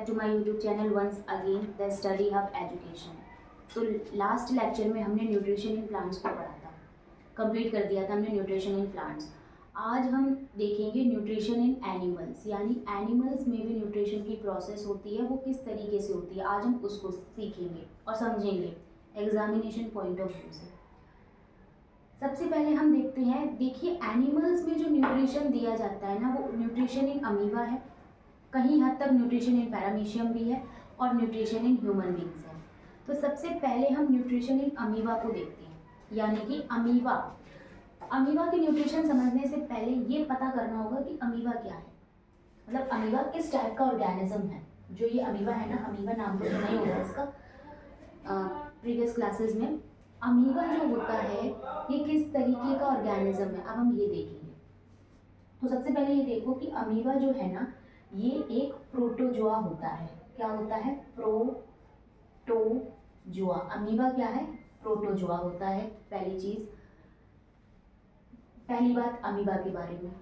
Back to my YouTube channel once again the study hub education. तो last lecture में हमने nutrition in plants को पढ़ा था, कंप्लीट कर दिया था हमने न्यूट्रिशन इन प्लांट्स। आज हम देखेंगे न्यूट्रिशन इन एनिमल्स, यानी एनिमल्स में भी न्यूट्रिशन की प्रोसेस होती है, वो किस तरीके से होती है। आज हम उसको सीखेंगे और समझेंगे एग्जामिनेशन पॉइंट ऑफ व्यू से। सबसे पहले हम देखते हैं, देखिए एनिमल्स में जो न्यूट्रिशन दिया जाता है ना, वो न्यूट्रिशन इन अमीबा है, कहीं हद तक न्यूट्रिशन इन पैरामीशियम भी है और न्यूट्रिशन इन ह्यूमन बींग्स है। तो सबसे पहले हम न्यूट्रिशन इन अमीबा को देखते हैं, यानी कि अमीबा की न्यूट्रिशन समझने से पहले ये पता करना होगा कि अमीबा क्या है, मतलब अमीबा किस टाइप का ऑर्गेनिज्म है। जो ये अमीबा है ना, अमीबा नाम तो सुना ही होगा इसका प्रीवियस क्लासेस में। अमीबा जो होता है ये किस तरीके का ऑर्गेनिज्म है, अब हम ये देखेंगे। तो सबसे पहले ये देखो कि अमीबा जो है ना, ये एक प्रोटोजोआ होता है। क्या होता है? प्रोटोजोआ। अमीबा क्या है? प्रोटोजोआ होता है। पहली बात अमीबा के बारे में।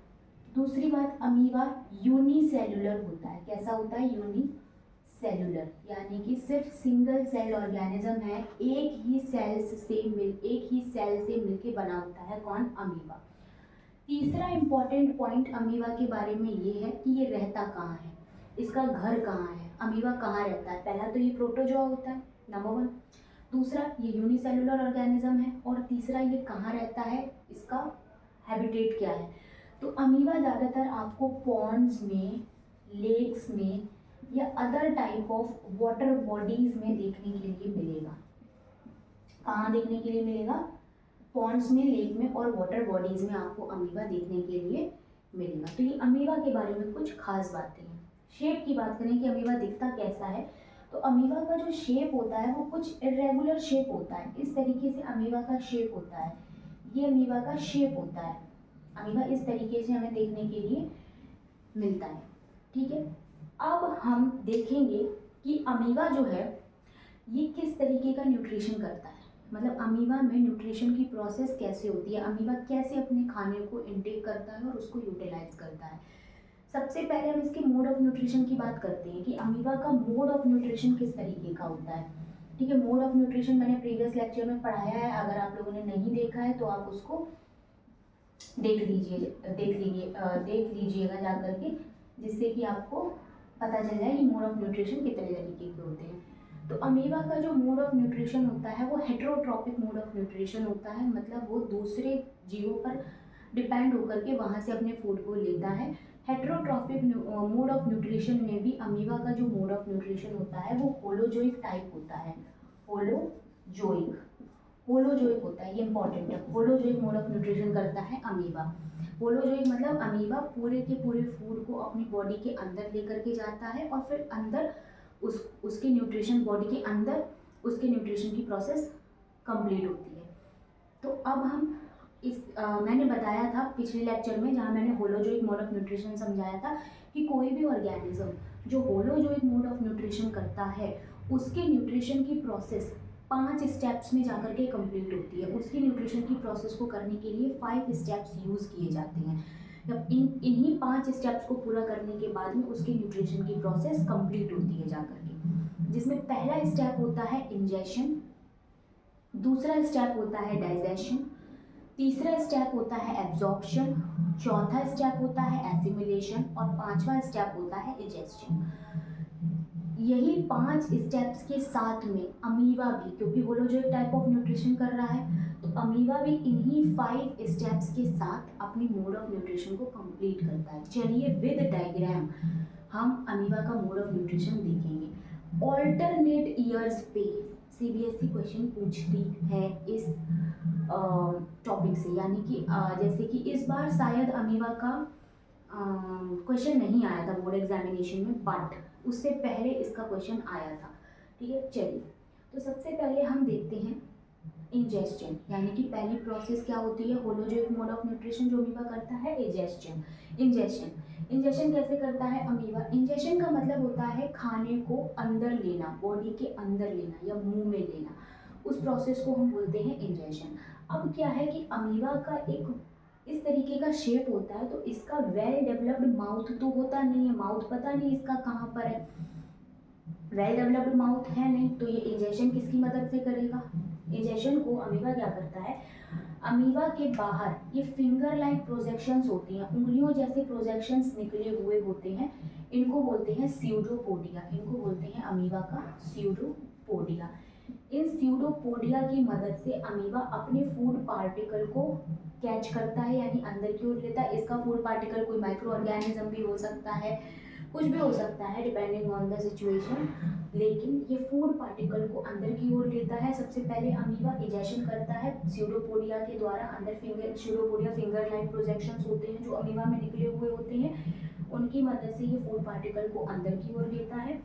दूसरी बात, अमीबा यूनिसेलुलर होता है। कैसा होता है? यूनिसेलुलर, यानी कि सिर्फ सिंगल सेल ऑर्गेनिज्म है, एक ही सेल से मिलके बना होता है। कौन? अमीबा। तीसरा इंपॉर्टेंट पॉइंट अमीबा के बारे में ये है कि ये रहता कहाँ है, इसका घर कहाँ है, अमीबा कहाँ रहता है। पहला तो ये प्रोटोजोआ होता है, नंबर 1। दूसरा, ये यूनिसेलुलर ऑर्गेनिज्म है। और तीसरा, ये कहाँ रहता है, इसका हैबिटेट क्या है। तो अमीबा ज़्यादातर आपको पॉन्ड्स में, लेक्स में या other type of water bodies में देखने के लिए मिलेगा। कहाँ देखने के लिए मिलेगा? पॉन्ड्स में, लेक में और वाटर बॉडीज में आपको अमीबा देखने के लिए मिलेगा। तो ये अमीबा के बारे में कुछ खास बातें हैं। शेप की बात करें कि अमीबा दिखता कैसा है, तो अमीबा का जो शेप होता है वो कुछ इरेगुलर शेप होता है। इस तरीके से अमीबा का शेप होता है, ये अमीबा का शेप होता है। अमीबा इस तरीके से हमें देखने के लिए मिलता है, ठीक है। अब हम देखेंगे कि अमीबा जो है ये किस तरीके का न्यूट्रिशन करता है, मतलब अमीबा में न्यूट्रिशन की प्रोसेस कैसे होती है, अमीबा कैसे अपने खाने को इनटेक करता है और उसको यूटिलाइज करता है। सबसे पहले हम इसके मोड ऑफ न्यूट्रिशन की बात करते हैं कि अमीबा का मोड ऑफ न्यूट्रिशन किस तरीके का होता है, ठीक है। मोड ऑफ न्यूट्रिशन मैंने प्रीवियस लेक्चर में पढ़ाया है, अगर आप लोगों ने नहीं देखा है तो आप उसको देख लीजिएगा जा करके, जिससे कि आपको पता चल जाए कि मोड ऑफ न्यूट्रिशन कितने तरीके के होते हैं। तो अमीबा का जो मोड ऑफ न्यूट्रिशन होता है वो हेटेरोट्रॉपिक मोड ऑफ न्यूट्रिशन होता है, मतलब वो दूसरे जीवों पर डिपेंड होकर के वहाँ से अपने फूड को लेता है। हेटेरोट्रॉपिक मोड ऑफ न्यूट्रिशन में भी अमीबा का जो मोड ऑफ न्यूट्रिशन होता है वो होलोजोइक टाइप होता है। होलोजोइक होता है, ये इंपॉर्टेंट है। होलोजोइक मोड ऑफ न्यूट्रिशन करता है अमीबा। होलोजोइक मतलब अमीबा पूरे के पूरे फूड को अपनी बॉडी के अंदर लेकर के जाता है और फिर अंदर उसके न्यूट्रिशन, बॉडी के अंदर उसके न्यूट्रिशन की प्रोसेस कंप्लीट होती है। तो अब हम मैंने बताया था पिछले लेक्चर में, जहाँ मैंने होलोजोइक मोड ऑफ न्यूट्रिशन समझाया था कि कोई भी ऑर्गेनिज्म जो होलोजोइक मोड ऑफ न्यूट्रिशन करता है उसके न्यूट्रिशन की प्रोसेस 5 स्टेप्स में जाकर के कंप्लीट होती है। उसकी न्यूट्रिशन की प्रोसेस को करने के लिए 5 स्टेप्स यूज़ किए जाते हैं। जब इन्हीं 5 स्टेप्स को पूरा करने के बाद में उसकी न्यूट्रिशन की प्रोसेस कंप्लीट होती है जाकर के, जिसमें पहला स्टेप होता है इंजेशन, दूसरा स्टेप होता है डाइजेशन, तीसरा स्टेप होता है एब्जॉर्प्शन, चौथा स्टेप होता है एसिमिलेशन और 5वां स्टेप होता है इजेस्शन। यही 5 स्टेप्स के साथ में अमीबा भी, क्योंकि होलोजोइक टाइप ऑफ न्यूट्रिशन कर रहा है, तो अमीबा भी इन्हीं 5 स्टेप्स के साथ अपनी मोड ऑफ न्यूट्रिशन को कंप्लीट करता है। चलिए विद डायग्राम हम अमीबा का मोड ऑफ न्यूट्रिशन देखेंगे। ऑल्टरनेट ईयर्स पे सीबीएसई क्वेश्चन पूछती है इस टॉपिक से, यानी कि जैसे कि इस बार शायद अमीबा का क्वेश्चन नहीं आया था बोर्ड एग्जामिनेशन में, बट उससे पहले इसका क्वेश्चन आया था, ठीक है। चलिए, तो सबसे पहले हम देखते हैं इंजेस्शन, यानी कि पहली प्रोसेस क्या होती है होलोजोइक मोड ऑफ न्यूट्रिशन जो अमीबा करता है, इंजेशन कैसे करता है अमीबा। इंजेशन का मतलब होता है खाने को अंदर लेना, बॉडी के अंदर लेना या मुंह में लेना, उस प्रोसेस को हम बोलते हैं इंजेशन। अब क्या है कि अमीबा का एक इस तरीके का शेप होता है, तो इसका वेल डेवलप्ड माउथ तो होता नहीं है, माउथ पता नहीं इसका कहाँ पर है, वेल डेवलप्ड माउथ है नहीं, तो ये इंजेक्शन किसकी मदद से करेगा? इंजेक्शन को अमीबा क्या करता है, अमीबा के बाहर ये फिंगर लाइक प्रोजेक्शंस होती हैं, उंगलियों जैसे प्रोजेक्शंस निकले हुए होते हैं, इनको बोलते हैं स्यूडोपोडिया, इनको बोलते हैं अमीबा का स्यूडोपोडिया। इन स्यूडोपोडिया की मदद से अमीबा अपने फूड पार्टिकल को कैच करता है, यानी अंदर की ओर लेता है। इसका फूड पार्टिकल कोई माइक्रो ऑर्गेनिज्म भी हो सकता है, कुछ भी हो सकता है डिपेंडिंग ऑन द सिचुएशन, लेकिन ये फूड पार्टिकल को अंदर की ओर लेता है। सबसे पहले अमीबा इजेशन करता है स्यूडोपोडिया के द्वारा, अंदर finger pseudopodia finger like projections होते हैं जो अमीबा में निकले हुए होते हैं, उनकी मदद से ये फूड पार्टिकल को अंदर की ओर लेता है।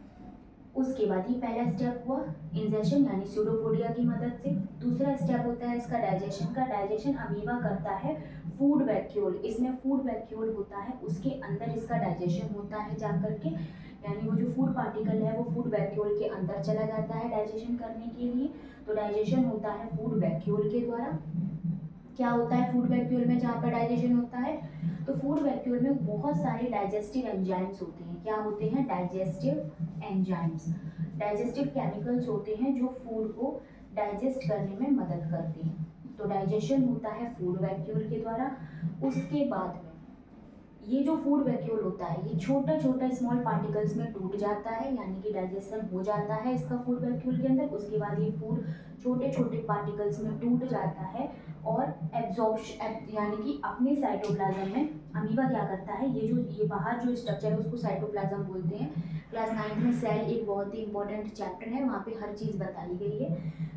उसके बाद ये पहला स्टेप हुआ इंजेशन यानी स्यूडोपोडिया की मदद से। दूसरा स्टेप होता है इसका डाइजेशन का। डाइजेशन अमीबा करता है फूड वैक्यूल, इसमें फूड वैक्यूल होता है, उसके अंदर इसका डाइजेशन होता है जाकर के, यानी वो जो फूड पार्टिकल है वो फूड वैक्यूल के अंदर चला जाता है डाइजेशन करने के लिए। तो डाइजेशन होता है फूड वैक्यूल के द्वारा। क्या होता है फूड वैक्यूल में जहाँ पर डाइजेशन होता है, तो फूड वैक्यूल में बहुत सारे डाइजेस्टिव एंजाइम्स होते हैं। क्या होते हैं? डाइजेस्टिव एंजाइम्स, डाइजेस्टिव केमिकल्स होते हैं जो फूड को डाइजेस्ट करने में मदद करते हैं। तो डाइजेशन होता है फूड वैक्यूल के द्वारा। उसके बाद में ये जो फूड वैक्यूल होता है ये छोटा छोटा स्मॉल पार्टिकल्स में टूट जाता है, यानी कि डाइजेशन हो जाता है इसका फूड वैक्यूल के अंदर। उसके बाद ये फूड छोटे छोटे पार्टिकल्स में टूट जाता है और एब्जॉर्प्शन यानी कि अपने साइटोप्लाज्म में अमीबा क्या करता है, ये बाहर जो स्ट्रक्चर है उसको साइटोप्लाज्म बोलते हैं। क्लास 9 में सेल एक बहुत ही इंपॉर्टेंट चैप्टर है, वहाँ पे हर चीज़ बताई गई है।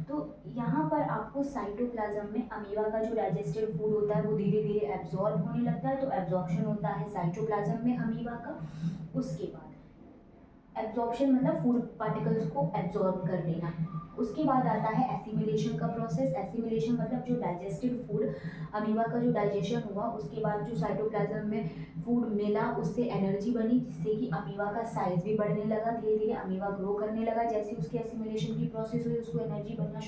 तो यहाँ पर आपको साइटोप्लाज्म में अमीबा का जो डाइजेस्टेड फूड होता है वो धीरे धीरे एब्जॉर्ब होने लगता है, तो एब्जॉर्प्शन होता है साइटोप्लाज्म में अमीबा का। उसके बाद एब्जॉर्प्शन मतलब फूड पार्टिकल्स को एब्जॉर्ब कर लेना। उसके बाद आता है एसिमिलेशन का प्रोसेस। एसिमिलेशन मतलब जो डाइजेस्टेड फूड अमीबा का जो डाइजेशन हुआ उसके बाद जो साइटोप्लाज्म में फूड मिला उससे एनर्जी बनी, जिससे कि अमीबा का साइज भी बढ़ने लगा, धीरे धीरे अमीबा ग्रो करने लगा। जैसे उसके एसिमिलेशन की प्रोसेस हुई उसको एनर्जी मिलना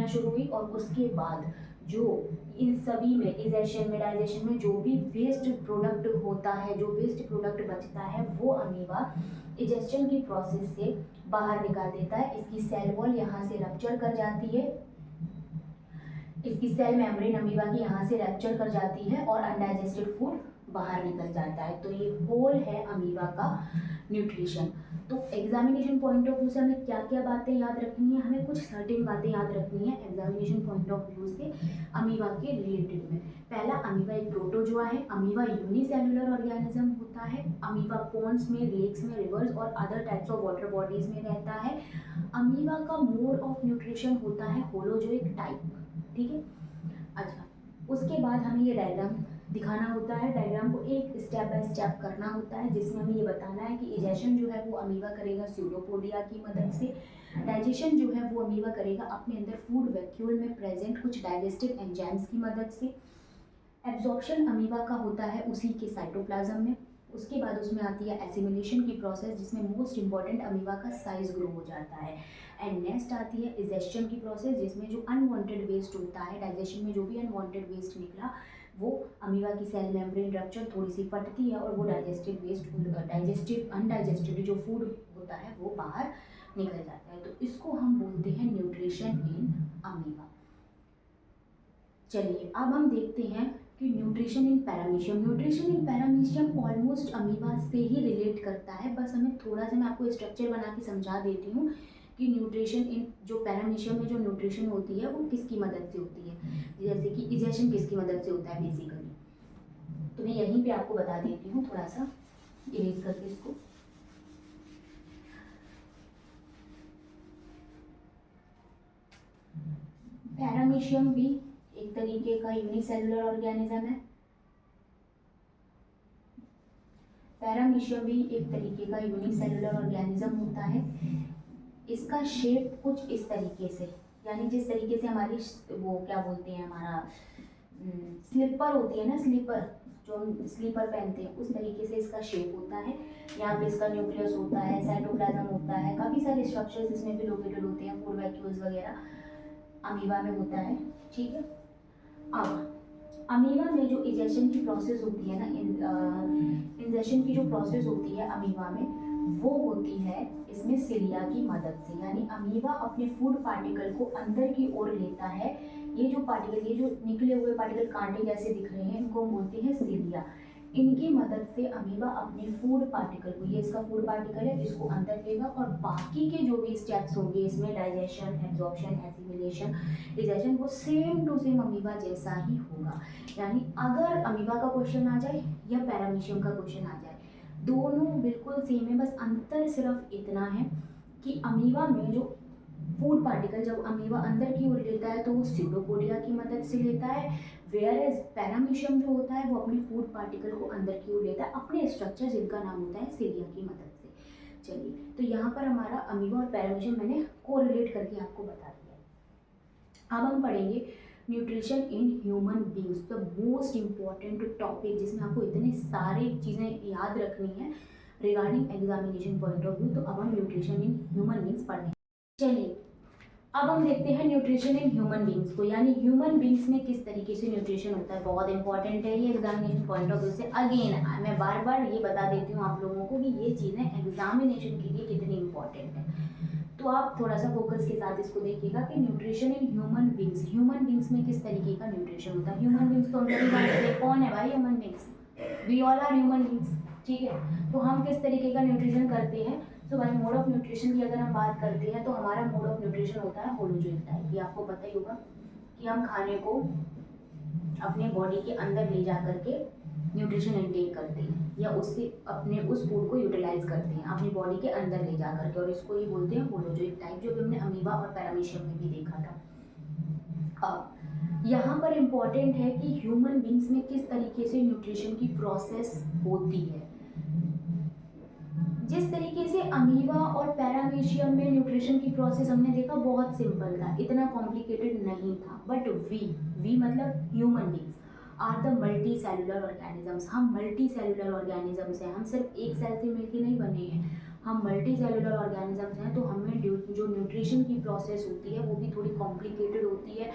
शुरू हुई और उसके बाद जो इन सभी में इजेशन में डाइजेशन में जो भी वेस्ट प्रोडक्ट होता है, जो वेस्ट प्रोडक्ट बचता है वो अमीबा इजेशन की प्रोसेस से बाहर निकाल देता है। इसकी सेल वॉल यहाँ से रप्चर कर जाती है, इसकी सेल मेम्ब्रेन अमीबा की यहाँ से रप्चर कर जाती है और अनडाइजेस्टेड फूड बाहर निकल जाता है। तो ये होल है अमीबा का न्यूट्रिशन। तो एग्जामिनेशन पॉइंट ऑफ व्यू से हमें क्या क्या बातें याद रखनी है, हमें कुछ सर्टेन बातें याद रखनी है एग्जामिनेशन पॉइंट ऑफ व्यू से अमीबा के रिलेटेड में। पहला, अमीबा एक प्रोटोजोआ है। अमीबा यूनिसेलुलर ऑर्गेनिज्म होता है। अमीबा पॉन्ड्स में, लेक्स में, रिवर्स और other types of water bodies में रहता है। अमीबा का मोड ऑफ न्यूट्रिशन होता है होलोजोइक टाइप, ठीक है। अच्छा, उसके बाद हमें ये डायग्राम दिखाना होता है, डायग्राम को एक स्टेप बाय स्टेप करना होता है, जिसमें हमें ये बताना है कि इजेशन जो है वो अमीबा करेगा स्यूडोपोडिया की मदद से। डाइजेशन जो है वो अमीबा करेगा अपने अंदर फूड वैक्यूल में प्रेजेंट कुछ डाइजेस्टिव एंजाइम्स की मदद से। एब्जॉर्प्शन अमीबा का होता है उसी के साइटोप्लाज्म में। उसके बाद उसमें आती है एसिमिलेशन की प्रोसेस, जिसमें मोस्ट इंपॉर्टेंट अमीबा का साइज ग्रो हो जाता है। एंड नेक्स्ट आती है इजेशन की प्रोसेस, जिसमें जो अनवांटेड वेस्ट होता है डाइजेशन में, जो भी अनवांटेड वेस्ट निकला वो अमीबा की सेल मेम्ब्रेन रप्चर थोड़ी सी फटती है और वो अनडाइजेस्टेड जो फूड होता है वो बाहर निकल जाता है। तो इसको हम बोलते हैं न्यूट्रिशन इन अमीबा। चलिए अब हम देखते हैं कि nutrition in paramecium. Nutrition in paramecium almost amoeba से ही रिलेट करता है, बस हमें थोड़ा सा मैं आपको स्ट्रक्चर बना के समझा देती हूँ कि न्यूट्रिशन इन जो पैरामीशियम में जो न्यूट्रिशन होती है वो किसकी मदद से होती है, जैसे कि इजेशन किसकी मदद से होता है बेसिकली। तो मैं यहीं पे आपको बता देती हूँ, थोड़ा सा इरेज करके इसको। पैरामीशियम भी एक तरीके का यूनिसेलुलर ऑर्गेनिज्म है। पैरामीशियम भी एक तरीके का यूनिसेलुलर ऑर्गेनिज्म होता है। इसका शेप कुछ इस तरीके से, यानी जिस तरीके से हमारी वो क्या बोलते हैं हमारा स्लीपर होती है ना, स्लीपर जो हम स्लीपर पहनते हैं, उस तरीके से इसका शेप होता है। यहाँ पे इसका न्यूक्लियस होता है, साइटोप्लाज्म होता है, काफ़ी सारे स्ट्रक्चर्स इसमें भी लोकेटेड होते हैं, फूड वैक्यूल्स वगैरह अमीबा में होता है, ठीक है। अब अमीबा में जो इजेशन की प्रोसेस होती है ना, इंजेशन की जो प्रोसेस होती है अमीबा में, वो होती है इसमें सिलिया की मदद से, यानी अमीबा अपने फूड पार्टिकल को अंदर की ओर लेता है। ये जो पार्टिकल, ये जो निकले हुए पार्टिकल कांटे जैसे दिख रहे हैं, इनको हम बोलते हैं सिलिया। इनकी मदद से अमीबा अपने फूड पार्टिकल को, ये इसका फूड पार्टिकल है, इसको अंदर लेगा और बाकी के जो भी स्टेप्स होंगे इसमें, डाइजेशन, एब्जॉर्प्शन, एसिमिलेशन, डिजेशन, वो सेम टू सेम अमीबा जैसा ही होगा। यानी अगर अमीबा का क्वेश्चन आ जाए या पैरामीशियम का क्वेश्चन आ जाए, दोनों बिल्कुल सेम है, बस अंतर सिर्फ इतना है कि अमीबा में जो फूड पार्टिकल जब अमीबा अंदर की ओर लेता है तो वो सीडोपोडिया की मदद से लेता है, वेयर एज पैरामीशियम जो होता है वो अपने फूड पार्टिकल को अंदर की ओर लेता है अपने स्ट्रक्चर जिनका नाम होता है सिलिया की मदद से। चलिए, तो यहाँ पर हमारा अमीबा और पैरामीशियम मैंने कोरिलेट करके आपको बता दिया। अब हम पढ़ेंगे nutrition in human beings, the most important topic, जिसमें आपको इतनी सारी चीज़ें याद रखनी है regarding examination point of view. तो अब हम न्यूट्रिशन इन ह्यूमन बींग्स पढ़ेंगे। चलिए, अब हम देखते हैं न्यूट्रिशन इन ह्यूमन बींग्स को, यानी ह्यूमन बींग्स में किस तरीके से न्यूट्रिशन होता है। बहुत इंपॉर्टेंट है ये एग्जामिनेशन पॉइंट ऑफ व्यू से। अगेन मैं बार बार ये बता देती हूँ आप लोगों को कि ये चीज़ें एग्जामिनेशन के लिए कितनी इंपॉर्टेंट है। तो आप थोड़ा सा फोकस के साथ इसको देखिएगा कि न्यूट्रिशन इन ह्यूमन बींग्स में किस तरीके का न्यूट्रिशन होता है। ह्यूमन बींग्स तो हम सभी जानते हैं, कौन है भाई human beings? We all are human beings, ठीक है। तो हम किस तरीके का न्यूट्रिशन करते हैं? तो भाई मोड ऑफ न्यूट्रिशन की अगर हम बात करते हैं तो हमारा मोड ऑफ न्यूट्रिशन होता है होलोजोइक टाइप। ये आपको पता ही होगा कि हम खाने को अपने बॉडी के अंदर ले जा करके न्यूट्रिशन इनटेक करते हैं या उससे अपने उस फूड को यूटिलाइज करते हैं अपनी बॉडी के अंदर ले जा करके, और इसको ये बोलते हैं होलोजोइक टाइप, जो कि हमने अमीबा और पैरामीशियम में भी देखा था। अब यहाँ पर इम्पॉर्टेंट है कि ह्यूमन बींग्स में किस तरीके से न्यूट्रिशन की प्रोसेस होती है। जिस तरीके से अमीबा और पैरामीशियम में न्यूट्रिशन की प्रोसेस हमने देखा बहुत सिंपल था, इतना कॉम्प्लिकेटेड नहीं था। बट वी मतलब human beings are the multi cellular organisms. हम मल्टी सेलुलर ऑर्गेनिजम्स हैं, हम सिर्फ एक सेल से मिलकर नहीं बने हैं, हम मल्टी सेलुलर ऑर्गेनिजम्स हैं। तो हमें जो न्यूट्रिशन की प्रोसेस होती है वो भी थोड़ी कॉम्प्लिकेटेड होती है।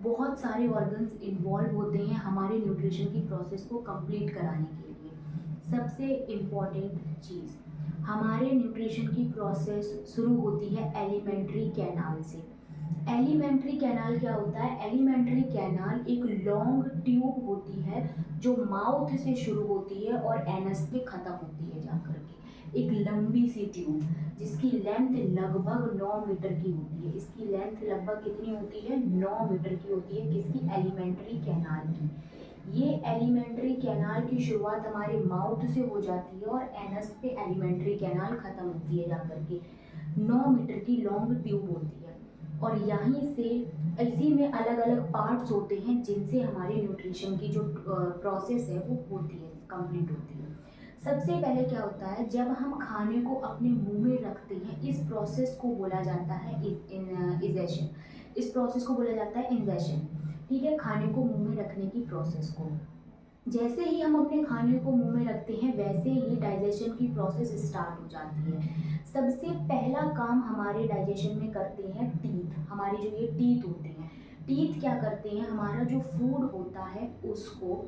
बहुत सारे ऑर्गन्स इन्वॉल्व होते हैं हमारे न्यूट्रिशन की प्रोसेस को कंप्लीट कराने के लिए। सबसे इम्पॉर्टेंट चीज़, हमारे न्यूट्रिशन की प्रोसेस शुरू होती है एलिमेंट्री कैनाल से। एलिमेंट्री कैनाल क्या होता है? एलिमेंट्री कैनाल एक लॉन्ग ट्यूब होती है जो माउथ से शुरू होती है और एनस पे खत्म होती है जाकर के। एक लंबी सी ट्यूब जिसकी लेंथ लगभग 9 मीटर की होती है। इसकी लेंथ लगभग कितनी होती है? 9 मीटर की होती है। किसकी? एलिमेंट्री कैनाल की। ये एलिमेंट्री कैनाल की शुरुआत हमारे माउथ से हो जाती है और एनस पे एलिमेंट्री कैनाल खत्म होती है जाकर के। 9 मीटर की लॉन्ग ट्यूब होती है और यहीं से इसी में अलग अलग पार्ट्स होते हैं जिनसे हमारे न्यूट्रिशन की जो प्रोसेस है वो होती है, कंप्लीट होती है। सबसे पहले क्या होता है, जब हम खाने को अपने मुंह में रखते हैं, इस प्रोसेस को बोला जाता है इजेशन। इस प्रोसेस को बोला जाता है इंजेशन, ठीक है, खाने को मुंह में रखने की प्रोसेस को। जैसे ही हम अपने खाने को मुंह में रखते हैं वैसे ही डाइजेशन की प्रोसेस स्टार्ट हो जाती है। सबसे पहला काम हमारे डाइजेशन में करते हैं टीथ। हमारी जो ये टीथ होते हैं, टीथ क्या करते हैं? हमारा जो फूड होता है उसको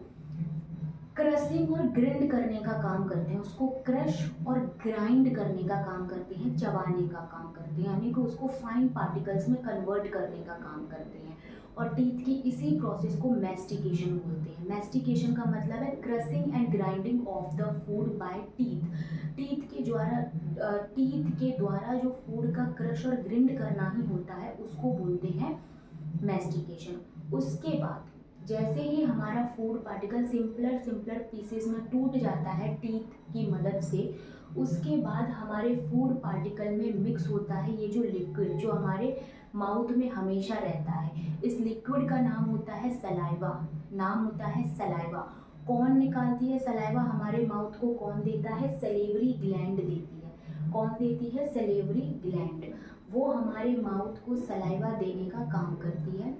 क्रशिंग और ग्राइंड करने का काम करते हैं। उसको क्रश और ग्राइंड करने का काम करते हैं, चबाने का काम करते हैं, यानी कि उसको फाइन पार्टिकल्स में कन्वर्ट करने का काम करते हैं। और टीथ की इसी प्रोसेस को मैस्टिकेशन बोलते हैं। मैस्टिकेशन का मतलब है crushing and grinding of the food by teeth. Teeth के द्वारा जो फूड का क्रश और ग्राइंड करना ही होता है उसको बोलते हैं मैस्टिकेशन। उसके बाद जैसे ही हमारा फूड पार्टिकल सिंपलर पीसेस में टूट जाता है टीथ की मदद से, उसके बाद हमारे फूड पार्टिकल में मिक्स होता है ये जो लिक्विड जो हमारे माउथ में हमेशा रहता है। इस लिक्विड का नाम होता है सलाइवा। नाम होता है सलाइवा। कौन निकालती है सलाइवा? हमारे माउथ को कौन देता है? सलेवरी ग्लैंड देती है। कौन देती है? Salivary gland. वो हमारे माउथ को सलाइवा देने का काम करती है।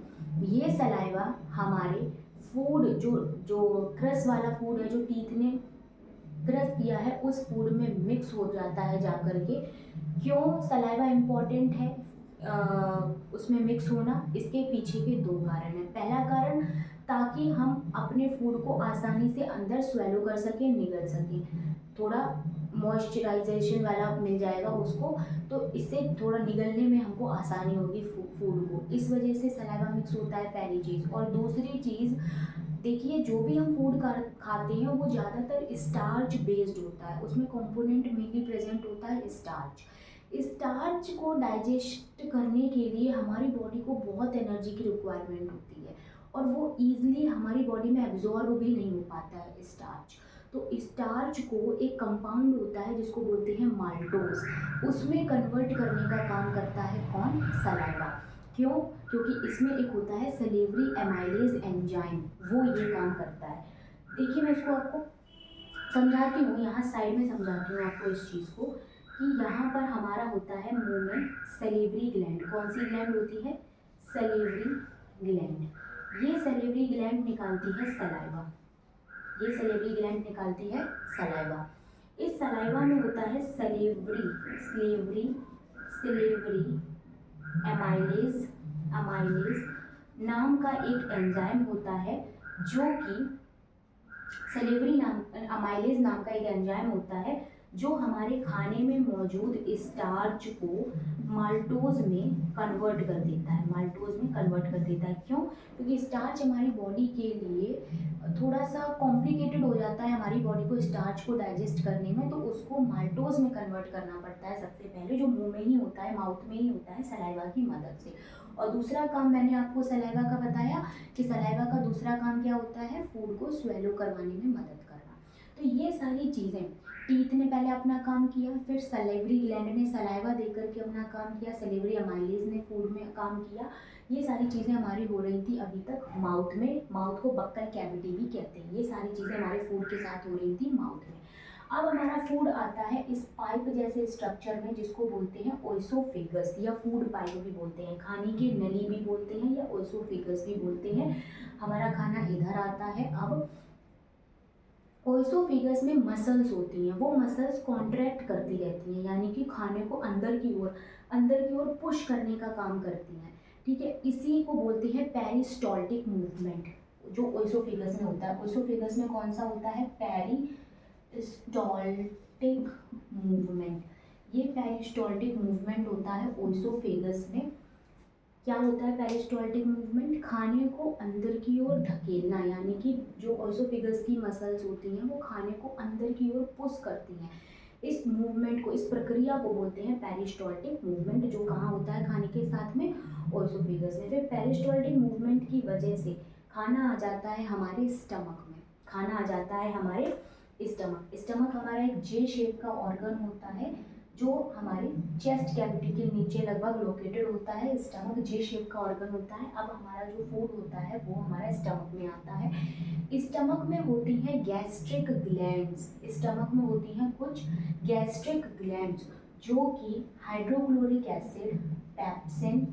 ये सलाइवा हमारे फूड जो क्रश वाला फूड है, जो टीथ ने क्रश किया है, उस फूड में मिक्स हो जाता है जाकर के। क्यों सलाइवा इम्पॉर्टेंट है उसमें मिक्स होना? इसके पीछे के दो कारण हैं। पहला कारण, ताकि हम अपने फूड को आसानी से अंदर स्वेलो कर सकें, निगल सकें। थोड़ा मॉइस्चराइजेशन वाला मिल जाएगा उसको, तो इससे थोड़ा निगलने में हमको आसानी होगी फूड को। इस वजह से सलाइवा मिक्स होता है, पहली चीज़। और दूसरी चीज़, देखिए जो भी हम फूड खाते हैं वो ज़्यादातर स्टार्च बेस्ड होता है, उसमें कंपोनेंट मेनली प्रेजेंट होता है स्टार्च। स्टार्च को डाइजेस्ट करने के लिए हमारी बॉडी को बहुत एनर्जी की रिक्वायरमेंट होती है, और वो ईजिली हमारी बॉडी में एब्जॉर्ब भी नहीं हो पाता है स्टार्च। तो स्टार्च को एक कंपाउंड होता है जिसको बोलते हैं माल्टोज, उसमें कन्वर्ट करने का काम करता है कौन? सलाइवा। क्यों? क्योंकि इसमें एक होता है सलेवरी एमाइलेज एंजाइम, वो ये काम करता है। देखिए मैं इसको आपको समझाती हूँ, यहाँ साइड में समझाती हूँ आपको इस चीज़ को, कि यहाँ पर हमारा होता है मुंह में सलेवरी ग्लैंड। कौन सी ग्लैंड होती है? Salivary gland. ये सलेवरी ग्लैंड निकालती है सलाइवा, ये सलेवरी ग्लैंड निकालती है सलाइवा। इस सलाइवा में होता है salivary slavery slavery amylase amylase नाम का एक एंजाइम होता है, जो कि सलेवरी नाम अमाइलेज नाम का एक एंजाइम होता है, जो हमारे खाने में मौजूद स्टार्च को माल्टोज में कन्वर्ट कर देता है, माल्टोज में कन्वर्ट कर देता है। क्यों? क्योंकि स्टार्च हमारी बॉडी के लिए थोड़ा सा कॉम्प्लिकेटेड हो जाता है हमारी बॉडी को स्टार्च को डाइजेस्ट करने में, तो उसको माल्टोज में कन्वर्ट करना पड़ता है सबसे पहले, जो मुंह में ही होता है, माउथ में ही होता है, सलाइवा की मदद से। और दूसरा काम मैंने आपको सलाइवा का बताया कि सलाइवा का दूसरा काम क्या होता है? फूड को स्वेलो करवाने में मदद करना। तो ये सारी चीज़ें, टीथ ने पहले अपना काम किया, फिर सलेवरी ग्लैंड ने सलाइवा देकर के अपना काम किया, सलेवरी अमाइलेज ने फूड में काम किया। ये सारी चीज़ें हमारी हो रही थी अभी तक माउथ में, माउथ को बक्कल कैविटी भी कहते हैं। ये सारी चीज़ें हमारे फूड के साथ हो रही थी माउथ में। अब हमारा फूड आता है इस पाइप जैसे स्ट्रक्चर में, जिसको बोलते हैं ओइसोफेगस या फूड पाइप भी बोलते हैं, खाने की नली भी बोलते हैं या ओइसोफेगस भी बोलते हैं। हमारा खाना इधर आता है। अब ओइसोफेगस में मसल्स होती हैं, वो मसल्स कॉन्ट्रैक्ट करती रहती हैं, यानी कि खाने को अंदर की ओर पुश करने का काम करती हैं। ठीक है, इसी को बोलते हैं पेरिस्टॉल्टिक मूवमेंट, जो ओइसोफेगस में होता है। ओइसोफेगस में कौन सा होता है? पेरिस्टॉल्टिक मूवमेंट। ये पेरिस्टॉल्टिक मूवमेंट होता है ओइसोफेगस में। क्या होता है पेरिस्टॉल्टिक मूवमेंट? खाने को अंदर की ओर धकेलना, यानी कि जो ओइसोफेगस की मसल्स होती हैं वो खाने को अंदर की ओर पुश करती हैं। इस मूवमेंट को, इस प्रक्रिया को बोलते हैं पेरिस्टॉल्टिक मूवमेंट, जो कहाँ होता है? खाने के साथ में ओइसोफेगस में। फिर पेरिस्टॉल्टिक मूवमेंट की वजह से खाना आ जाता है हमारे स्टमक में, खाना आ जाता है हमारे स्टमक हमारा एक जे शेप का ऑर्गन होता है, जो हमारे चेस्ट कैविटी के नीचे लगभग लोकेटेड होता है। स्टमक जे शेप का ऑर्गन होता है। अब हमारा जो फूड होता है वो हमारा स्टमक में आता है। स्टमक में होती हैं गैस्ट्रिक ग्लैंड्स, स्टमक में होती हैं कुछ गैस्ट्रिक ग्लैंड्स, जो कि हाइड्रोक्लोरिक एसिड, पेप्सिन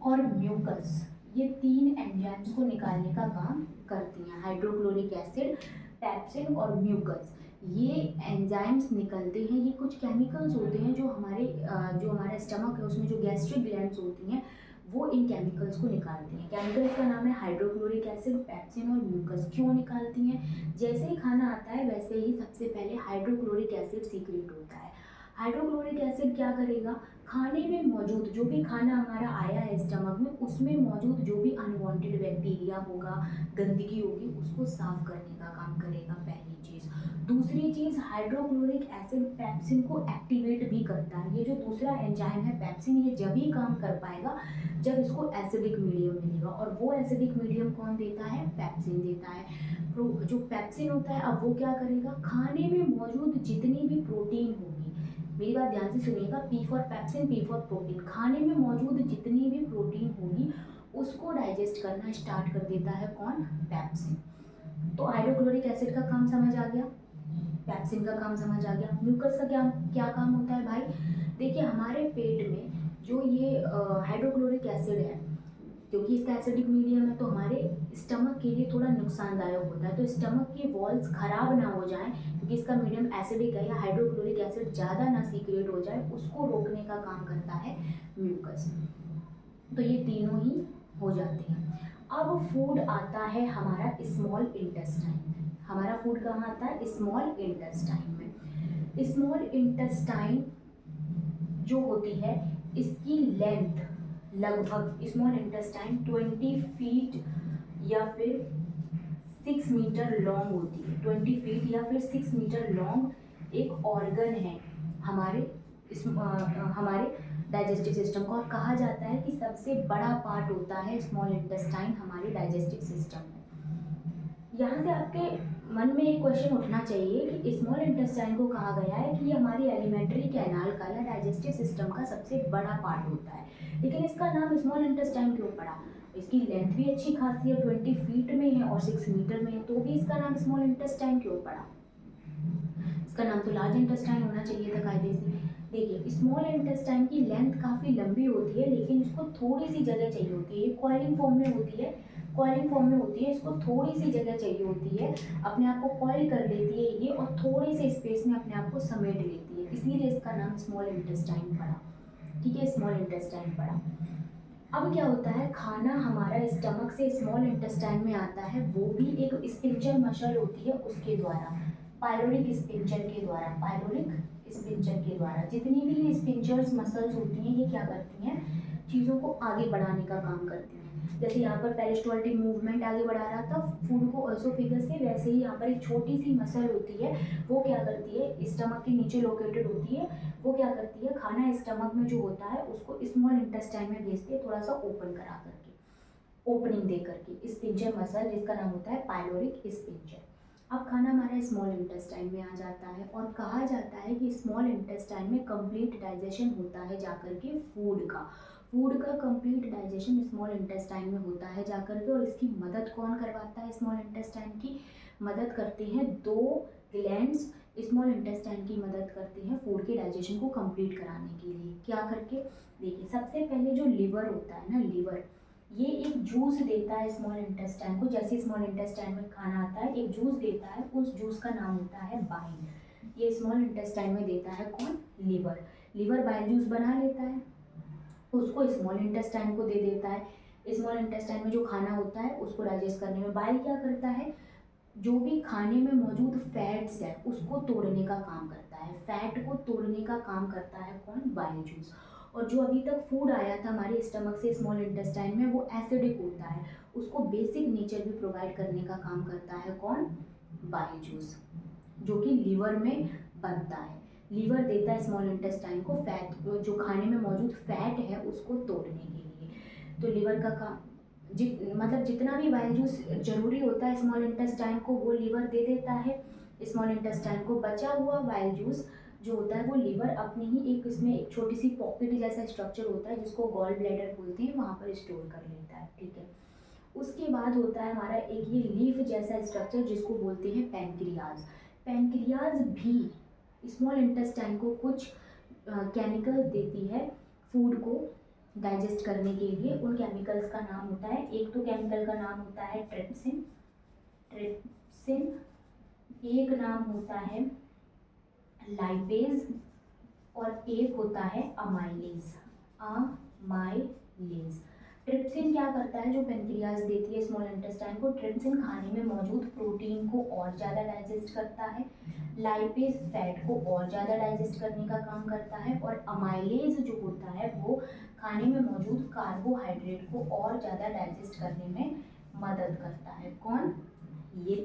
और म्यूकस, ये तीन एंजाइम्स को निकालने का काम करती हैं। हाइड्रोक्लोरिक एसिड, पेप्सिन और म्यूकस, ये एंजाइम्स निकलते हैं। ये कुछ केमिकल्स होते हैं जो हमारे स्टमक है उसमें जो गैस्ट्रिक ग्लैंड्स होती हैं वो इन केमिकल्स को निकालती हैं। केमिकल्स का नाम है हाइड्रोक्लोरिक एसिड, पेप्सिन और म्यूकस। क्यों निकालती हैं? जैसे ही खाना आता है वैसे ही सबसे पहले हाइड्रोक्लोरिक एसिड सीक्रेट होता है। हाइड्रोक्लोरिक एसिड क्या करेगा? खाने में मौजूद जो भी खाना हमारा आया है स्टमक में, उसमें मौजूद जो भी अनवांटेड बैक्टीरिया होगा, गंदगी होगी, उसको साफ करने का काम करेगा, पहली चीज़। दूसरी चीज़, हाइड्रोक्लोरिक एसिड पेप्सिन को एक्टिवेट भी करता है। ये जो दूसरा एंजाइम है पेप्सिन, ये जब ही काम कर पाएगा जब इसको एसिडिक मीडियम मिलेगा, और वो एसिडिक मीडियम कौन देता है? पेप्सिन देता है। जो पेप्सिन होता है, अब वो क्या करेगा? खाने में मौजूद जितनी भी प्रोटीन होगी, मेरी बात ध्यान से सुनिएगा, P for pepsin, P for protein, खाने में मौजूद जितनी भी प्रोटीन होगी उसको डाइजेस्ट करना स्टार्ट कर देता है कौन? पेप्सिन। तो हाइड्रोक्लोरिक एसिड का काम समझ आ गया, पेप्सिन का काम समझ आ गया। म्यूकस का क्या क्या काम होता है भाई? देखिए हमारे पेट में जो ये हाइड्रोक्लोरिक एसिड है, क्योंकि इसका एसिडिक मीडियम है तो हमारे स्टमक के लिए थोड़ा नुकसानदायक होता है। तो स्टमक के वॉल्स खराब ना हो जाएं, क्योंकि इसका मीडियम एसिडिक है या हाइड्रोक्लोरिक एसिड ज़्यादा ना सीक्रेट हो जाए, उसको रोकने का काम करता है म्यूकस। तो ये तीनों ही हो जाते हैं। अब फूड आता है हमारा स्मॉल इंटेस्टाइन। हमारा फूड कहाँ आता है? स्मॉल इंटेस्टाइन में। स्मॉल इंटेस्टाइन जो होती है इसकी लेंथ लगभग, स्मॉल इंटेस्टाइन 20 फीट या फिर 6 मीटर लॉन्ग होती है। 20 फीट या फिर 6 मीटर लॉन्ग एक ऑर्गन है हमारे डाइजेस्टिव सिस्टम का, और कहा जाता है कि सबसे बड़ा पार्ट होता है स्मॉल इंटेस्टाइन हमारे डाइजेस्टिव सिस्टम में। यहाँ से आपके मन में एक क्वेश्चन उठना चाहिए कि स्मॉल इंटेस्टाइन को कहा गया है कि ये हमारी एलिमेंट्री कैनाल का या डाइजेस्टिव सिस्टम का सबसे बड़ा पार्ट होता है, लेकिन इसका नाम स्मॉल इंटेस्टाइन क्यों पड़ा? इसकी लेंथ भी अच्छी खासी है, 20 फीट में है और 6 मीटर में है, तो भी इसका नाम स्मॉल इंटेस्टाइन क्यों पड़ा? इसका नाम तो लार्ज इंटेस्टाइन होना चाहिए था कायदे से। देखिए, स्मॉल इंटेस्टाइन की लेंथ काफ़ी लंबी होती है, लेकिन इसको थोड़ी सी जगह चाहिए होती है। कॉइलिंग फॉर्म में होती है, कॉइलिंग फॉर्म में होती है, इसको थोड़ी सी जगह चाहिए होती है, अपने आप को कॉइल कर लेती है ये, और थोड़े से स्पेस में अपने आप को समेट लेती है, इसीलिए इसका नाम स्मॉल इंटेस्टाइन पड़ा। ठीक है, स्मॉल इंटेस्टाइन पड़ा। अब क्या होता है, खाना हमारा स्टमक से स्मॉल इंटेस्टाइन में आता है, वो भी एक स्पिंचर मसल होती है उसके द्वारा, पायलोरिक स्पिंचर के द्वारा, पायलोरिक स्पिंचर के द्वारा। जितनी भी ये स्पिंचर्स मसल्स होती हैं, ये क्या करती हैं? चीज़ों को आगे बढ़ाने का काम करती हैं। जैसे यहाँ पर पेरिस्टोल्टिक मूवमेंट आगे बढ़ा रहा था फूड को एसोफेगस से, वैसे ही यहाँ पर एक छोटी सी मसल होती है, वो क्या करती है, स्टमक के नीचे लोकेटेड होती है, वो क्या करती है, खाना स्टमक में जो होता है उसको स्मॉल इंटेस्टाइन में भेजती है, थोड़ा सा ओपन करा करके, ओपनिंग दे करके, स्पिंचर मसल जिसका नाम होता है पायलोरिक स्पिंचर। अब खाना हमारा स्मॉल इंटेस्टाइन में आ जाता है, और कहा जाता है कि स्मॉल इंटेस्टाइन में कंप्लीट डाइजेशन होता है जाकर के फूड का कंप्लीट डाइजेशन स्मॉल इंटेस्टाइन में होता है जाकर के। और इसकी मदद कौन करवाता है? स्मॉल इंटेस्टाइन की मदद करते हैं दो ग्लैंड्स, स्मॉल इंटेस्टाइन की मदद करते हैं फूड के डाइजेशन को कंप्लीट कराने के लिए। क्या करके? देखिए, सबसे पहले जो लिवर होता है ना, लिवर, ये एक जूस देता है स्मॉल इंटेस्टाइन को। जैसे स्मॉल इंटेस्टाइन में खाना आता है, एक जूस देता है, उस जूस का नाम होता है बाइल। ये स्मॉल इंटेस्टाइन में देता है कौन? लिवर। लिवर बाइल जूस बना लेता है, उसको स्मॉल इंटेस्टाइन को दे देता है। स्मॉल इंटेस्टाइन में जो खाना होता है उसको डाइजेस्ट करने में बाइल क्या करता है? जो भी खाने में मौजूद फैट्स है उसको तोड़ने का काम करता है, फैट को तोड़ने का काम करता है कौन? Bile juice. और जो अभी तक फूड आया था हमारे स्टमक से स्मॉल इंटेस्टाइन में, वो एसिडिक होता है, उसको बेसिक नेचर भी प्रोवाइड करने का काम करता है कौन? बाइल जूस, जो कि लीवर में बनता है। लीवर देता है स्मॉल इंटेस्टाइन को फैट, जो खाने में मौजूद फैट है उसको तोड़ने के लिए। तो लीवर का काम, मतलब जितना भी बाइल जूस जरूरी होता है स्मॉल इंटेस्टाइन को, वो लीवर दे देता है स्मॉल इंटेस्टाइन को। बचा हुआ बाइल जूस जो होता है वो लीवर अपनी ही एक, इसमें एक छोटी सी पॉकेट जैसा स्ट्रक्चर होता है जिसको गॉल ब्लैडर बोलते हैं, वहाँ पर स्टोर कर लेता है। ठीक है, उसके बाद होता है हमारा एक ये लीफ जैसा स्ट्रक्चर जिसको बोलते हैं पैनक्रियाज। पैनक्रियाज भी स्मॉल इंटेस्टाइन को कुछ केमिकल्स देती है फूड को डाइजेस्ट करने के लिए। उन केमिकल्स का नाम होता है, एक तो केमिकल का नाम होता है ट्रिप्सिन, एक नाम होता है लाइपेज, और एक होता है अमाइलेज। ट्रिप्सिन क्या करता है? जो पेनक्रियाज देती है स्मॉल इंटेस्टाइन को, ट्रिप्सिन खाने में मौजूद प्रोटीन को और ज़्यादा डाइजेस्ट करता है, लाइपेज फैट को और ज़्यादा डाइजेस्ट करने का काम करता है, और अमाइलेज जो होता है वो खाने में मौजूद कार्बोहाइड्रेट को और ज़्यादा डाइजेस्ट करने में मदद करता है। कौन? ये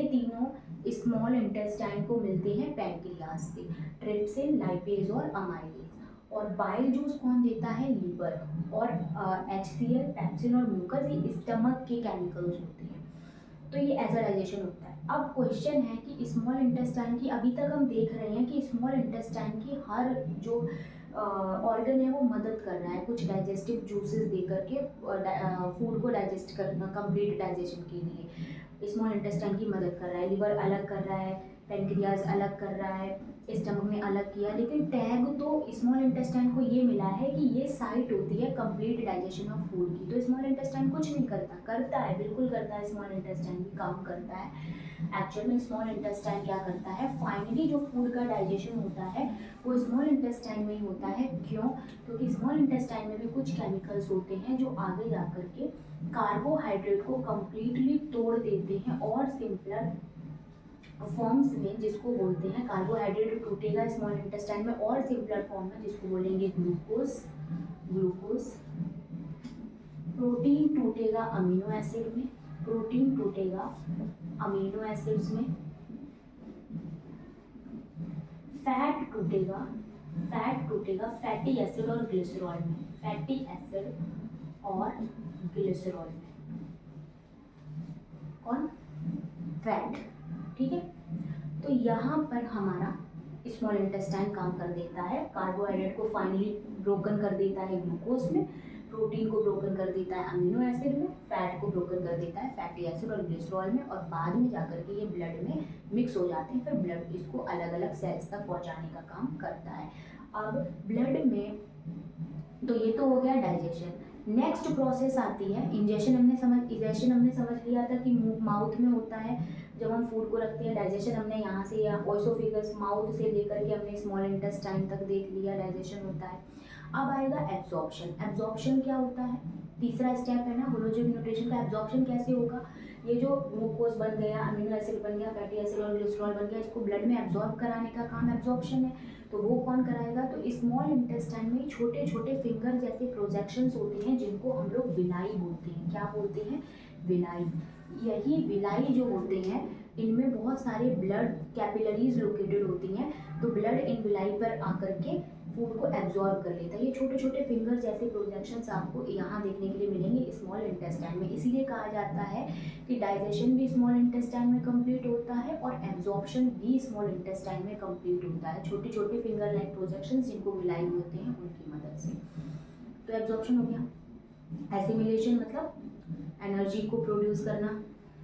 तीनों स्मॉल इंटेस्टाइन को मिलते हैं पैनक्रियाज से, ट्रिप्सिन, लाइपेज और अमाइलेज। और बाइल जूस कौन देता है? लीवर। और HCl, पैप्सिन और म्यूकस ये स्टमक के केमिकल्स होते हैं, तो ये ऐसा डाइजेशन होता है। अब क्वेश्चन है कि स्मॉल इंटेस्टाइन की, अभी तक हम देख रहे हैं कि स्मॉल इंटेस्टाइन की हर जो ऑर्गन है वो मदद कर रहा है कुछ डाइजेस्टिव जूसेस दे करके फूड को डाइजेस्ट करना, कंप्लीट डाइजेशन के लिए स्मॉल इंटेस्टाइन की मदद कर रहा है। लिवर अलग कर रहा है, पेनक्रियाज अलग कर रहा है, स्टमक ने अलग किया, लेकिन टैग तो स्मॉल इंटेस्टाइन को ये मिला है कि ये साइट होती है कंप्लीट डाइजेशन ऑफ फूड की। तो स्मॉल इंटेस्टाइन कुछ नहीं करता, करता है, बिल्कुल करता है, स्मॉल इंटेस्टाइन भी काम करता है। एक्चुअल में स्मॉल इंटेस्टाइन क्या करता है, फाइनली जो फूड का डाइजेशन होता है वो स्मॉल इंटेस्टाइन में ही होता है। क्यों? क्योंकि स्मॉल इंटेस्टाइन में भी कुछ केमिकल्स होते हैं जो आगे जा करके कार्बोहाइड्रेट को कंप्लीटली तोड़ देते हैं और सिंपलर फॉर्म्स में, जिसको बोलते हैं कार्बोहाइड्रेट टूटेगा स्मॉल इंटेस्टाइन में और सिंपलर फॉर्म में, जिसको बोलेंगे ग्लूकोज। प्रोटीन टूटेगा अमीनो एसिड में, प्रोटीन टूटेगा अमीनो एसिड्स में, फैट टूटेगा फैटी एसिड और ग्लिसरॉल में, फैटी एसिड और ग्लिसरॉल में। कौन? फैट। ठीक है, तो यहाँ पर हमारा स्मॉल इंटेस्टाइन काम कर देता है, कार्बोहाइड्रेट को फाइनली ब्रोकन कर देता है ग्लूकोज में, प्रोटीन को ब्रोकन कर देता है अमीनो एसिड में, फैट को ब्रोकन कर देता है फैटी एसिड और ग्लिसरॉल में, और बाद में जाकर के ये ब्लड में मिक्स हो जाते हैं। फिर ब्लड इसको अलग अलग सेल्स तक पहुंचाने का काम करता है। अब ब्लड में तो ये तो हो गया डाइजेशन। नेक्स्ट प्रोसेस आती है इंजेशन। हमने समझ लिया था कि माउथ में होता है, जब हम फूड को रखते हैं। डाइजेशन हमने यहाँ से या ओसोफेगस माउथ से लेकर के हमने स्मॉल इंटेस्टाइन तक देख लिया, डाइजेशन होता है। अब आएगा एब्जॉर्प्शन। एब्जॉर्प्शन क्या होता है? तीसरा स्टेप है ना होलोजिक न्यूट्रिशन का। एब्जॉर्प्शन कैसे होगा? ये जो ग्लूकोज बन गया, अमीनो एसिड बन गया, फैटी एसिड और ग्लिसरॉल बन गया, इसको ब्लड में एब्जॉर्ब कराने का काम एब्जॉर्प्शन है। तो वो कौन कराएगा? तो स्मॉल इंटेस्टाइन में छोटे छोटे फिंगर जैसे प्रोजेक्शंस होते हैं, जिनको हम लोग विलाई बोलते हैं। क्या बोलते हैं? विलाई। यही विलाई जो होते हैं, इनमें बहुत सारे ब्लड कैपिलरीज लोकेटेड होती हैं। तो ब्लड इन विलाई पर आकर के फूड को एब्जॉर्ब कर लेता है। ये छोटे छोटे फिंगर जैसे प्रोजेक्शंस आपको यहाँ देखने के लिए मिलेंगे स्मॉल इंटेस्टाइन में। इसीलिए कहा जाता है कि डाइजेशन भी स्मॉल इंटेस्टाइन में कंप्लीट होता है और एब्जॉर्प्शन भी स्मॉल इंटेस्टाइन में कंप्लीट होता है। छोटे छोटे फिंगर लाइक प्रोजेक्शंस जिनको विलाई होते हैं उनकी मदद से। तो एब्जॉर्प्शन हो गया। एसिमिलेशन मतलब एनर्जी को प्रोड्यूस करना,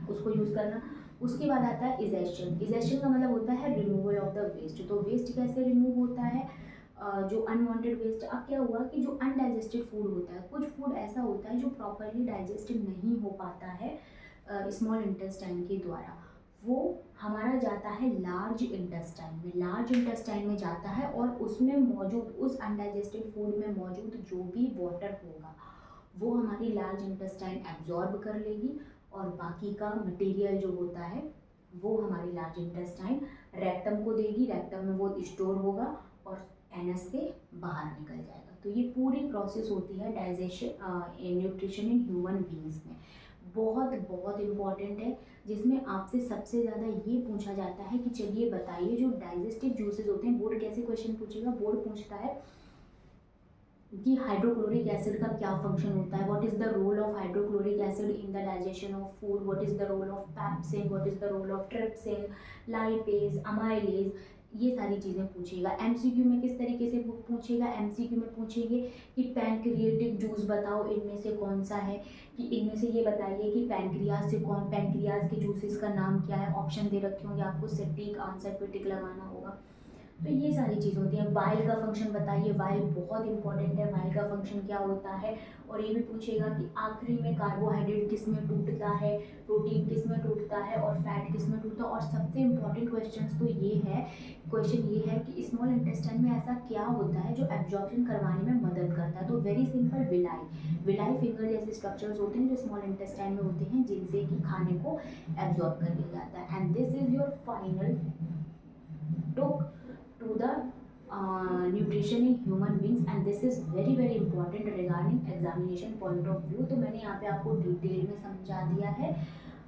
उसको यूज़ करना। उसके बाद आता है इजेशन। इजेशन का मतलब होता है रिमूवल ऑफ द वेस्ट। तो वेस्ट कैसे रिमूव होता है? जो अनवांटेड वेस्ट। अब क्या हुआ कि जो अनडाइजेस्टेड फूड होता है, कुछ फूड ऐसा होता है जो प्रॉपरली डाइजेस्टेड नहीं हो पाता है स्मॉल इंटेस्टाइन के द्वारा, वो हमारा जाता है लार्ज इंटेस्टाइन में। लार्ज इंटेस्टाइन में जाता है और उसमें मौजूद, उस अनडाइजेस्टेड फूड में मौजूद जो भी वाटर होगा वो हमारी लार्ज इंटेस्टाइन एब्जॉर्ब कर लेगी, और बाकी का मटेरियल जो होता है वो हमारी लार्ज इंटेस्टाइन रेक्टम को देगी। रेक्टम में वो स्टोर होगा और एनस से बाहर निकल जाएगा। तो ये पूरी प्रोसेस होती है digestion nutrition in human beings में। बहुत बहुत इम्पॉर्टेंट है, जिसमें आपसे सबसे ज़्यादा ये पूछा जाता है कि चलिए बताइए जो डाइजेस्टिव जूसेस होते हैं, बोर्ड कैसे क्वेश्चन पूछेगा? बोर्ड पूछता है कि हाइड्रोक्लोरिक एसिड का क्या फंक्शन होता है, what is the role of hydrochloric acid in the digestion of food, what is the role of pepsin, what is the role of trypsin, lipase, amylase, ये सारी चीज़ें पूछेगा। एमसीक्यू में किस तरीके से पूछेगा? एमसीक्यू में पूछेंगे कि पैनक्रिएटिक जूस बताओ इनमें से कौन सा है, कि इनमें से ये बताइए कि पैनक्रियाज से कौन, पैनक्रियाज के जूसेस का नाम क्या है। ऑप्शन दे रखे होंगे, आपको सिर्फ टिक आंसर पे टिक लगाना होगा। तो ये सारी चीज़ होती है। वाइल का फंक्शन बताइए। वाइल बहुत इंपॉर्टेंट है, वाइल का फंक्शन क्या होता है। और ये भी पूछेगा कि आखिरी में कार्बोहाइड्रेट किस में टूटता है, प्रोटीन किस में टूटता है और फैट किस में टूटता है। और सबसे इम्पॉर्टेंट क्वेश्चन ये है कि स्मॉल इंटेस्टाइन में ऐसा क्या होता है जो एब्जॉर्प्शन करवाने में मदद करता है। तो वेरी सिंपल, विलाई फिंगर जैसे स्ट्रक्चर्स होते हैं जो स्मॉल इंटेस्टाइन में होते हैं, जिनसे कि खाने को एब्जॉर्ब कर लिया जाता है। And this is your final talk to the nutrition in human beings, and this is very very important regarding examination point of view। तो मैंने यहाँ पे आपको डिटेल में समझा दिया है,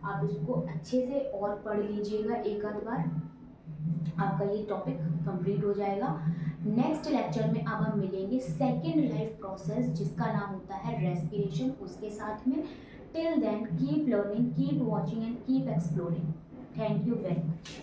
आप इसको अच्छे से और पढ़ लीजिएगा एक आध बार, आपका ये टॉपिक कंप्लीट हो जाएगा। नेक्स्ट लेक्चर में अब हम मिलेंगे सेकेंड लाइफ प्रोसेस, जिसका नाम होता है रेस्पिरेशन, उसके साथ में। Till then keep learning, keep watching and keep exploring. Thank you very much.